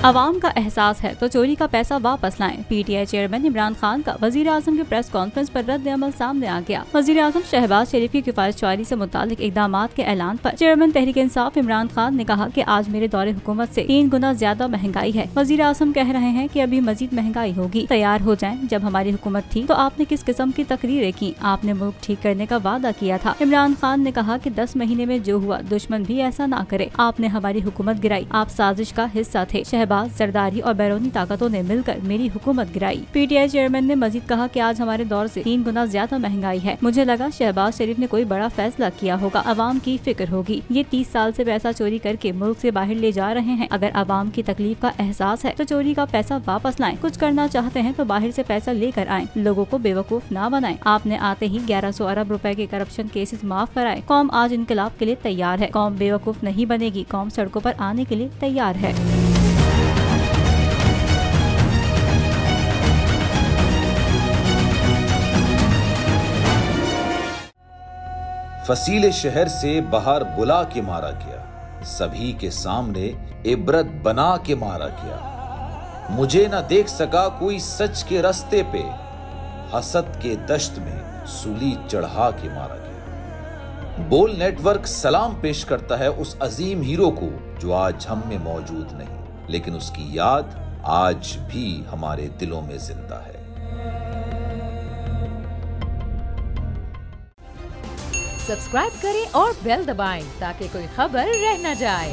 अवाम का एहसास है तो चोरी का पैसा वापस लाएं। पीटीआई चेयरमैन इमरान खान का वजीर आजम के प्रेस कॉन्फ्रेंस पर रद्द अमल सामने आ गया। वजीर आजम शहबाज शरीफ की किफायतशारी से मुतालिक इकदामात के ऐलान पर चेयरमैन तहरीक इंसाफ इमरान खान ने कहा कि आज मेरे दौरे हुकूमत से 3 गुना ज्यादा महंगाई है। वजीर आजम कह रहे हैं कि अभी मजीद महंगाई होगी, तैयार हो जाएं। जब हमारी हुकूमत थी तो आपने किस किस्म की तकरीरें की, आपने मुल्क ठीक करने का वादा किया था। इमरान खान ने कहा कि 10 महीने में जो हुआ दुश्मन भी ऐसा ना करे। आपने हमारी हुकूमत गिराई, आप साजिश का हिस्सा थे। शहबाज, जरदारी और बैरूनी ताकतों ने मिलकर मेरी हुकूमत गिराई। पीटीआई चेयरमैन ने मजीद कहा कि आज हमारे दौर से 3 गुना ज्यादा महंगाई है। मुझे लगा शहबाज शरीफ ने कोई बड़ा फैसला किया होगा, अवाम की फिक्र होगी। ये 30 साल से पैसा चोरी करके मुल्क से बाहर ले जा रहे हैं। अगर अवाम की तकलीफ का एहसास है तो चोरी का पैसा वापस लाएं। कुछ करना चाहते हैं तो बाहर से पैसा लेकर आएं। लोगों को बेवकूफ ना बनाएं। आपने आते ही 1100 अरब रुपए के करप्शन केसेस माफ कराए। कौम आज इनकलाब के लिए तैयार है। कौम बेवकूफ नहीं बनेगी। कौम सड़कों पर आने के लिए तैयार है। फसीले शहर से बाहर बुला के मारा गया, सभी के सामने इबरत बना के मारा गया। मुझे न देख सका कोई सच के रास्ते पे, हसद के दश्त में सूली चढ़ा के मारा गया। बोल नेटवर्क सलाम पेश करता है उस अजीम हीरो को जो आज हम में मौजूद नहीं, लेकिन उसकी याद आज भी हमारे दिलों में जिंदा है। सब्सक्राइब करें और बेल दबाएं ताकि कोई खबर रह न जाए।